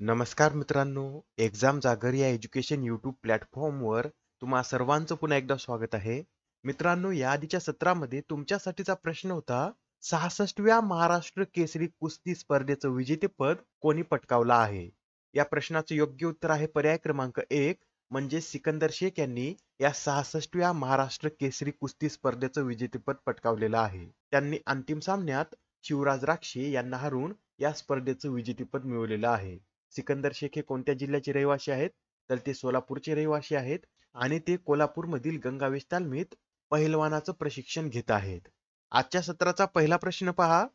नमस्कार मित्रांनो, एक्झाम जागर या एज्युकेशन यूट्यूब प्लॅटफॉर्मवर तुम्हा सर्वांचं पुन्हा एकदा स्वागत आहे. मित्रांनो, या आधीच्या सत्रामध्ये तुमच्यासाठीचा प्रश्न होता, 66व्या महाराष्ट्र केसरी कुस्ती स्पर्धेचं विजेतेपद कोणी पटकावलं आहे? या प्रश्नाचं योग्य उत्तर आहे पर्याय क्रमांक 1 म्हणजे सिकंदर शेख यांनी या 66व्या महाराष्ट्र केसरी कुस्ती स्पर्धेचं विजेतेपद पटकावलेलं आहे. त्यांनी अंतिम सामन्यात शिवराज राक्षे यांना हरवून या स्पर्धेचं विजेतेपद मिळवलेलं आहे. सिकंदर शेख हे कोणत्या जिल्ह्याचे रहिवासी आहेत? तर ते सोलापूरचे रहिवासी आहेत आणि ते कोल्हापूरमधील गंगावेश तालमीत पहिलवानाचं प्रशिक्षण घेत आहेत. आजच्या सत्राचा पहिला प्रश्न पहा.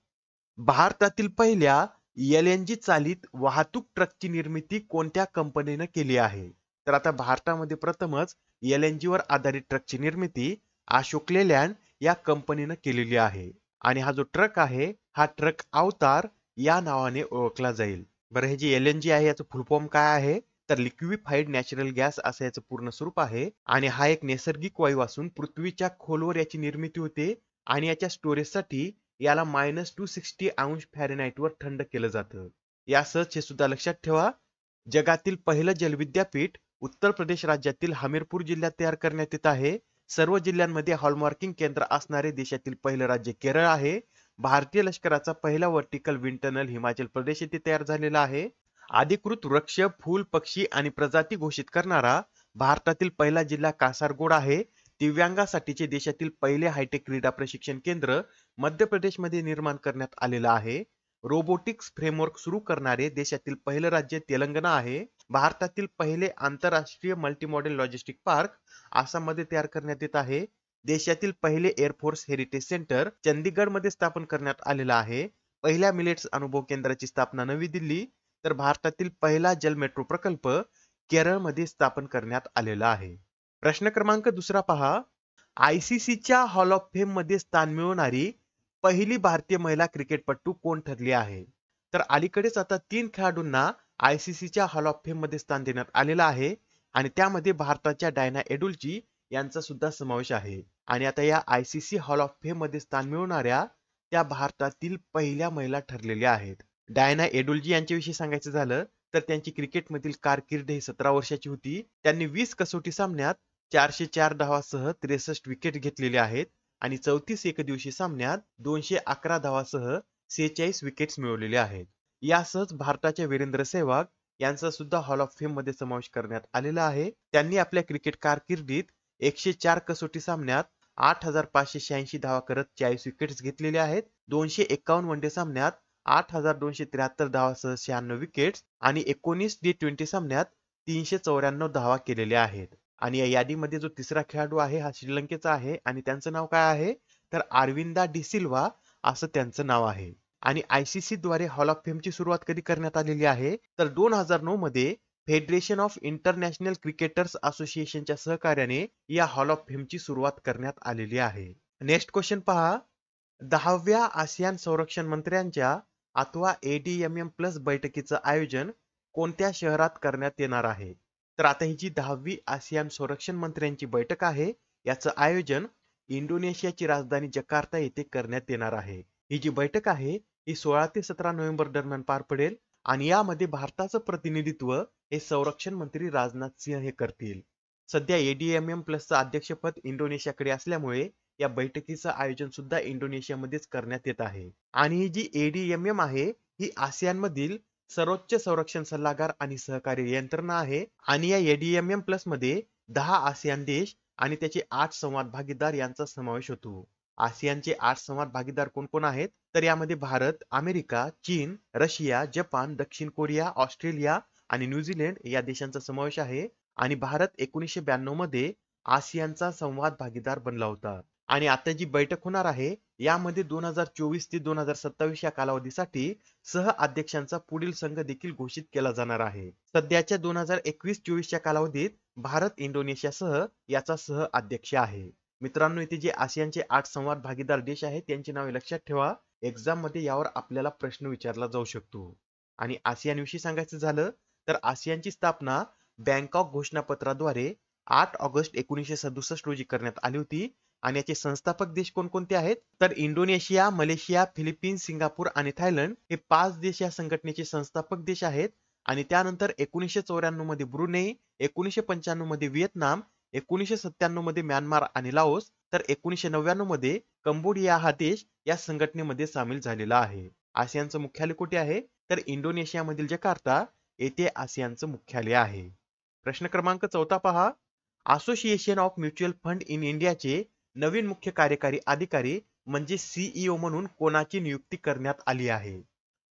भारतातील पहिल्या LNG चालित वाहतूक ट्रकची निर्मिती कोणत्या कंपनीने केली आहे? तर आता भारतामध्ये प्रथमच LNG वर आधारित ट्रकची निर्मिती अशोक लेलँड या कंपनीने केलेली आहे. आणि हा जो ट्रक आहे, हा ट्रक अवतार या नावाने ओळखला जाईल. बरं, हे जे LNG आहे याचं फुल फॉर्म काय आहे? तर लिक्विफाईड नॅचरल गॅस असं याचं पूर्ण स्वरूप आहे. आणि हा एक नैसर्गिक वायू असून पृथ्वीच्या खोलवर याची निर्मिती होते आणि याच्या स्टोरेजसाठी याला -260 अंश वर थंड केलं जातं. यासच हे सुद्धा लक्षात ठेवा, जगातील पहिलं जलविद्यापीठ उत्तर प्रदेश राज्यातील हमीरपूर जिल्ह्यात तयार करण्यात येत आहे. सर्व जिल्ह्यांमध्ये हॉलमार्किंग केंद्र असणारे देशातील पहिलं राज्य केरळ आहे. भारतीय लष्कराचा पहिला vertical wind tunnel Himachal Pradesh येथे तयार झालेला आहे. अधिकृत वृक्ष, फूल, पक्षी आणि प्रजाती घोषित करणारा भारतातील पहिला जिल्हा कासारगोड आहे. दिव्यांगासाठीचे देशातील पहिले हायटेक क्रीडा प्रशिक्षण केंद्र मध्य प्रदेशमध्ये निर्माण करण्यात आलेलं आहे. रोबोटिक्स फ्रेमवर्क सुरू करणारे देशातील पहिलं राज्य तेलंगणा आहे. भारतातील पहिले आंतरराष्ट्रीय मल्टीमॉडेल लॉजिस्टिक पार्क आसाममध्ये तयार करण्यात येत आहे. देशातील पहिले एअरफोर्स हेरिटेज सेंटर चंदीगडमध्ये स्थापन करण्यात आलेलं आहे. पहिल्या मिलेट्स अनुभव केंद्राची स्थापना नवी दिल्ली. तर भारतातील पहिला जल मेट्रो प्रकल्प केरळमध्ये स्थापन करण्यात आलेला आहे. प्रश्न क्रमांक दुसरा पहा. ICCच्या हॉल ऑफ फेम मध्ये स्थान मिळवणारी पहिली भारतीय महिला क्रिकेटपटू कोण ठरली आहे? तर अलीकडेच आता 3 खेळाडूंना ICCच्या हॉल ऑफ फेम मध्ये स्थान देण्यात आलेलं आहे आणि त्यामध्ये भारताच्या डायना एडुल्जी यांचा सुद्धा समावेश आहे. आणि आता या ICC हॉल ऑफ फेम मध्ये स्थान मिळवणाऱ्या त्या भारतातील पहिल्या महिला ठरलेल्या आहेत. डायना एडुल्जी यांच्याविषयी सांगायचं झालं तर त्यांची क्रिकेटमधील कारकीर्द ही 17 वर्षाची होती. त्यांनी 20 कसोटी सामन्यात 404 धावासह 63 विकेट घेतलेले आहेत आणि 34 एकदिवसीय सामन्यात 211 धावासह 46 विकेट्स मिळवलेले आहेत. यासह भारताच्या वीरेंद्र सेहवाग यांचा सुद्धा हॉल ऑफ फेम मध्ये समावेश करण्यात आलेला आहे. त्यांनी आपल्या क्रिकेट कारकिर्दीत 104 कसोटी सामन्यात 8586 धावा करत 40 विकेट्स घेतलेले आहेत. 251 वन डे सामन्यात 8273 धावासह 96 विकेट्स आणि 19 T20 सामन्यात 394 धावा केलेल्या आहेत. आणि या यादीमध्ये जो तिसरा खेळाडू आहे हा श्रीलंकेचा आहे आणि त्यांचं नाव काय आहे? तर आर्विंदा डी सिल्वा असं त्यांचं नाव आहे. आणि ICC द्वारे हॉल ऑफ फेमची सुरुवात कधी करण्यात आलेली आहे? तर 2009 मध्ये फेडरेशन ऑफ इंटरनॅशनल क्रिकेटर्स असोसिएशनच्या सहकार्याने या हॉल ऑफ फेमची सुरुवात करण्यात आलेली आहे. नेक्स्ट क्वेश्चन पहा. 10व्या आसियान संरक्षण मंत्र्यांच्या अथवा ADMM प्लस बैठकीचं आयोजन कोणत्या शहरात करण्यात येणार आहे? तर आता ही जी 10वी आसियान संरक्षण मंत्र्यांची बैठक आहे याचं आयोजन इंडोनेशियाची राजधानी जकार्ता येथे करण्यात येणार आहे. ही जी बैठक आहे ही 16 ते 17 नोव्हेंबर दरम्यान पार पडेल आणि यामध्ये भारताचं प्रतिनिधित्व हे संरक्षण मंत्री राजनाथ सिंह हे करतील. सध्या ADMM प्लसचं अध्यक्षपद इंडोनेशियाकडे असल्यामुळे या बैठकीचं आयोजन सुद्धा इंडोनेशियामध्येच करण्यात येत आहे. आणि ही जी ADMM आहे ही आसियान मधील सर्वोच्च संरक्षण सल्लागार आणि सहकारी यंत्रणा आहे आणि या ADMM प्लस मध्ये 10 आसियान देश आणि त्याचे 8 संवाद भागीदार यांचा समावेश होतो. आसियानचे 8 संवाद भागीदार कोण कोण आहेत? तर यामध्ये भारत, अमेरिका, चीन, रशिया, जपान, दक्षिण कोरिया, ऑस्ट्रेलिया आणि न्यूझीलंड या देशांचा समावेश आहे. आणि भारत 1992 मध्ये आसियानचा संवाद भागीदार बनला होता. आणि आता जी बैठक होणार आहे यामध्ये 2024 ते 2027 या कालावधीसाठी सह अध्यक्षांचा पुढील संघ देखील घोषित केला जाणार आहे. सध्याच्या 2021-24 च्या कालावधीत भारत इंडोनेशियासह याचा सह अध्यक्ष आहे. मित्रांनो, इथे जे आसियानचे 8 संवाद भागीदार देश आहेत त्यांची नावे लक्षात ठेवा. एक्झाम मध्ये यावर आपल्याला प्रश्न विचारला जाऊ शकतो. आणि आसियान विषयी सांगायचं झालं तर आसियानची स्थापना बँकॉक घोषणापत्राद्वारे 8 ऑगस्ट 1967 रोजी करण्यात आली होती. आणि याचे संस्थापक देश कोणकोणते आहेत? तर इंडोनेशिया, मलेशिया, फिलिपिन्स, सिंगापूर आणि थायलंड हे 5 देश या संघटनेचे संस्थापक देश आहेत. आणि त्यानंतर 1994 मध्ये ब्रुनेई, 1995 मध्ये व्हिएतनाम, 1997 मध्ये म्यानमार आणि लाओस, तर 1999 मध्ये कंबोडिया हा देश या संघटनेमध्ये सामील झालेला आहे. आसियानचं मुख्यालय कुठे आहे? तर इंडोनेशियामधील जकार्ता येथे आसियानचं मुख्यालय आहे. प्रश्न क्रमांक 14 पहा. Association of mutual fund in इंडियाचे नवीन मुख्य कार्यकारी अधिकारी म्हणजे सीईओ म्हणून कोणाची नियुक्ती करण्यात आली आहे?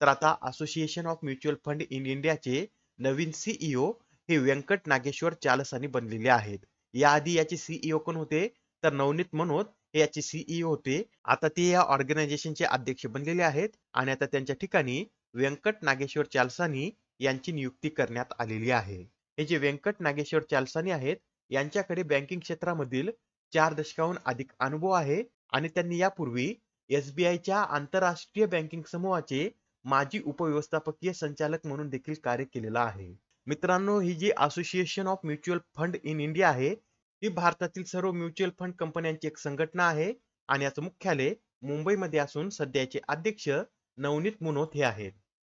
तर आता association of mutual fund in इंडियाचे नवीन सीईओ हे व्यंकट नागेश्वर चालसानी बनलेले आहेत. याआधी याचे सीईओ कोण होते? तर नवनीत मनोत हे याचे सीईओ होते. आता ते या ऑर्गनायझेशनचे अध्यक्ष बनलेले आहेत आणि आता त्यांच्या ठिकाणी व्यंकट नागेश्वर चालसानी यांची नियुक्ती करण्यात आलेली आहे. हे जे व्यंकट नागेश्वर चालसानी आहेत यांच्याकडे बँकिंग क्षेत्रामधील 4 दशकाहून अधिक अनुभव आहे आणि त्यांनी यापूर्वी एसबीआयच्या आंतरराष्ट्रीय बँकिंग समूहाचे माजी उपव्यवस्थापकीय संचालक म्हणून देखील कार्य केलेलं आहे. मित्रांनो, ही जी association of mutual fund in India आहे ही भारतातील सर्व म्युच्युअल फंड कंपन्यांची एक संघटना आहे आणि याचं मुख्यालय मुंबईमध्ये असून सध्याचे अध्यक्ष नवनीत मुनोत हे आहेत.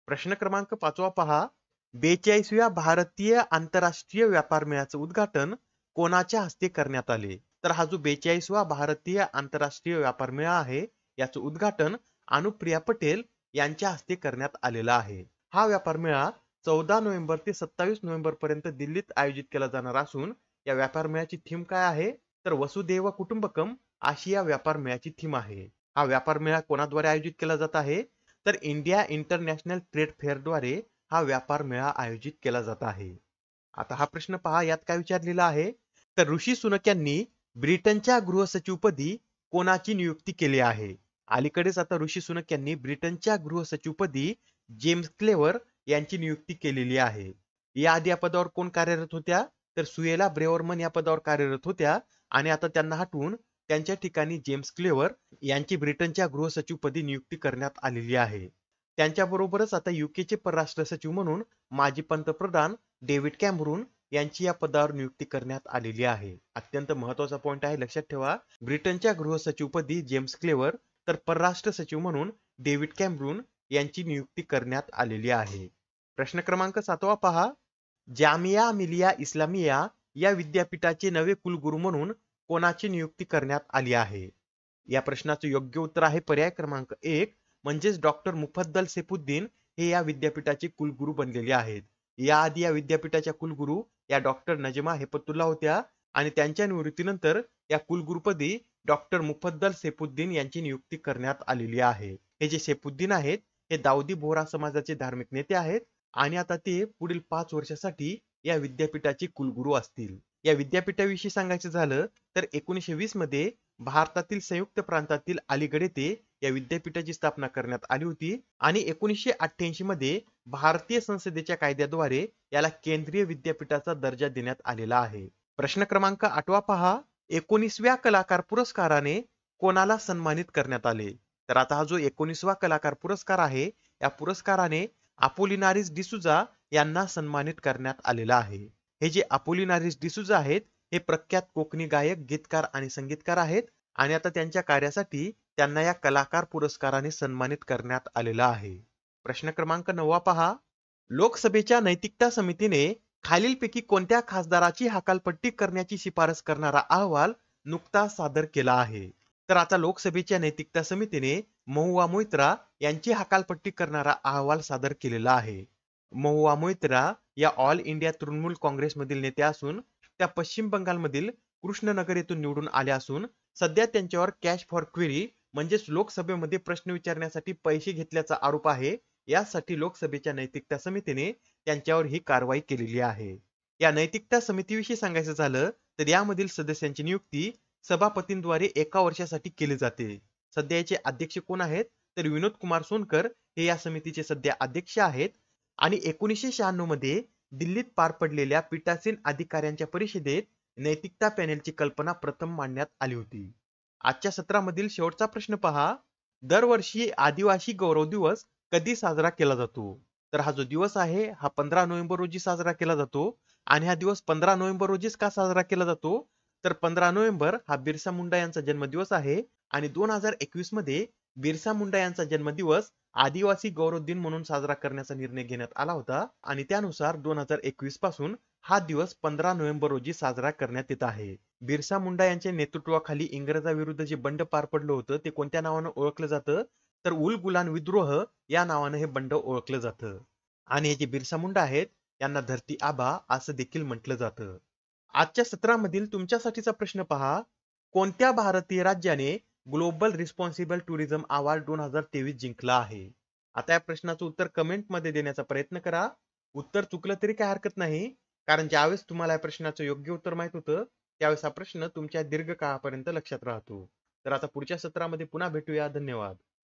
प्रश्न क्रमांक 5 पहा. 42व्या भारतीय आंतरराष्ट्रीय व्यापार मेळ्याचं उद्घाटन कोणाच्या हस्ते करण्यात आले? तर हा जो 42वा भारतीय आंतरराष्ट्रीय व्यापार मेळा आहे याचं उद्घाटन अनुप्रिया पटेल यांच्या हस्ते करण्यात आलेला आहे. हा व्यापार मेळा 14 नोव्हेंबर ते 27 नोव्हेंबर पर्यंत दिल्लीत आयोजित केला जाणार असून या व्यापार मेळ्याची थीम काय आहे? तर वसुधैव कुटुंबकम अशी या व्यापार मेळ्याची थीम आहे. हा व्यापार मेळा कोणाद्वारे आयोजित केला जात आहे? तर इंडिया इंटरनॅशनल ट्रेड फेअरद्वारे हा व्यापार मेळा आयोजित केला जात आहे. आता हा प्रश्न पहा, यात काय विचारलेला आहे? तर ऋषी सुनक यांनी ब्रिटनच्या गृहसचिवपदी कोणाची नियुक्ती केली आहे? अलीकडेच आता ऋषी सुनक यांनी ब्रिटनच्या गृहसचिवपदी जेम्स क्लेवर यांची नियुक्ती केलेली आहे. याआधी या पदावर कोण कार्यरत होत्या? तर सुएला ब्रेवरमन या पदावर कार्यरत होत्या आणि आता त्यांना हटवून त्यांच्या ठिकाणी जेम्स क्लेवर यांची ब्रिटनच्या गृहसचिवपदी नियुक्ती करण्यात आलेली आहे. त्यांच्याबरोबरच आता युकेचे परराष्ट्र सचिव म्हणून माजी पंतप्रधान डेव्हिड कॅमरून यांची या पदावर नियुक्ती करण्यात आलेली आहे. अत्यंत महत्वाचा पॉइंट आहे, लक्षात ठेवा. ब्रिटनच्या गृहसचिवपदी जेम्स क्लेवर तर परराष्ट्र सचिव म्हणून डेव्हिड कॅमरून यांची नियुक्ती करण्यात आलेली आहे. प्रश्न क्रमांक 7 पहा. जामिया मिलिया इस्लामिया या विद्यापीठाचे नवे कुलगुरू म्हणून कोणाची नियुक्ती करण्यात आली आहे? या प्रश्नाचं योग्य उत्तर आहे पर्याय क्रमांक 1 म्हणजेच डॉक्टर मुफद्दल सैफुद्दीन हे या विद्यापीठाचे कुलगुरू बनलेले आहेत. याआधी या विद्यापीठाच्या कुलगुरू या डॉक्टर नजमा हेपतुल्ला होत्या आणि त्यांच्या निवृत्तीनंतर या कुलगुरूपदी डॉक्टर मुफद्दल सैफुद्दीन यांची नियुक्ती करण्यात आलेली आहे. हे जे सैफुद्दीन आहेत हे दाऊदी बोहरा समाजाचे धार्मिक नेते आहेत आणि आता ते पुढील 5 वर्षासाठी या विद्यापीठाचे कुलगुरू असतील. या विद्यापीठाविषयी सांगायचं झालं तर 1920 मध्ये भारतातील संयुक्त प्रांतातील अलीगढ येथे या विद्यापीठाची स्थापना करण्यात आली होती आणि 1988 मध्ये भारतीय संसदेच्या कायद्याद्वारे याला केंद्रीय विद्यापीठाचा दर्जा देण्यात आलेला आहे. प्रश्न क्रमांक 8 पहा. 19व्या कलाकार पुरस्काराने कोणाला सन्मानित करण्यात आले? तर आता हा जो 19वा कलाकार पुरस्कार आहे या पुरस्काराने अपोलिनारिस डिसूजा यांना सन्मानित करण्यात आलेला आहे. हे जे अपोलिनारिस डिसूजा आहेत हे प्रख्यात कोकणी गायक, गीतकार आणि संगीतकार आहेत आणि आता त्यांच्या कार्यासाठी त्यांना या कलाकार पुरस्काराने सन्मानित करण्यात आलेला आहे. प्रश्न क्रमांक 9 पहा. लोकसभेच्या नैतिकता समितीने खालीलपैकी कोणत्या खासदाराची हकालपट्टी करण्याची शिफारस करणारा अहवाल नुकताच सादर केला आहे? तर आता लोकसभेच्या नैतिकता समितीने महुआ मोइत्रा यांची हकालपट्टी करणारा अहवाल सादर केलेला आहे. महुआ मोइत्रा या ऑल इंडिया तृणमूल काँग्रेसमधील नेत्या असून त्या पश्चिम बंगालमधील कृष्णनगर येथून निवडून आल्या असून सध्या त्यांच्यावर कॅश फॉर क्वेरी म्हणजेच लोकसभेमध्ये प्रश्न विचारण्यासाठी पैसे घेतल्याचा आरोप आहे. यासाठी लोकसभेच्या नैतिकता समितीने त्यांच्यावर ही कारवाई केलेली आहे. या नैतिकता समितीविषयी सांगायचं झालं तर यामधील सदस्यांची नियुक्ती सभापतींद्वारे 1 वर्षासाठी केली जाते. सध्याचे अध्यक्ष कोण आहेत? तर विनोद कुमार सोनकर हे या समितीचे सध्या अध्यक्ष आहेत आणि 1996 मध्ये दिल्लीत पार पडलेल्या पीठासीन अधिकाऱ्यांच्या परिषदेत नैतिकता पॅनेलची कल्पना प्रथम मांडण्यात आली होती. आजच्या सत्रामधील शेवटचा प्रश्न पहा. दरवर्षी आदिवासी गौरव दिवस कधी साजरा केला जातो? तर हा जो दिवस आहे हा 15 नोव्हेंबर रोजी साजरा केला जातो आणि हा दिवस 15 नोव्हेंबर रोजीच का साजरा केला जातो? तर 15 नोव्हेंबर हा बिरसा मुंडा यांचा जन्मदिवस आहे आणि 2021 मध्ये बिरसा मुंडा यांचा जन्मदिवस आदिवासी गौरव दिन म्हणून साजरा करण्याचा निर्णय घेण्यात आला होता आणि त्यानुसार 2021 पासून हा दिवस 15 नोव्हेंबर रोजी साजरा करण्यात येत आहे. बिरसा मुंडा यांच्या नेतृत्वाखाली इंग्रजाविरुद्ध जे बंड पार पडलं होतं ते कोणत्या नावानं ओळखलं जातं, तर उल गुलान विद्रोह या नावानं हे बंड ओळखलं जातं. आणि हे जे बिरसा मुंडा आहेत यांना धरती आबा असं देखील म्हटलं जातं. आजच्या सत्रामधील तुमच्यासाठीचा प्रश्न पहा. कोणत्या भारतीय राज्याने ग्लोबल रिस्पॉन्सिबल टुरिझम अवॉर्ड 2023 जिंकला आहे? आता या प्रश्नाचं उत्तर कमेंट मध्ये देण्याचा प्रयत्न करा. उत्तर चुकलं तरी काही हरकत नाही, कारण ज्यावेळेस तुम्हाला या प्रश्नाचं योग्य उत्तर माहित होतं त्यावेळेस हा प्रश्न तुमच्या दीर्घकाळापर्यंत लक्षात राहतो. तर आता पुढच्या सत्रामध्ये पुन्हा भेटूया. धन्यवाद.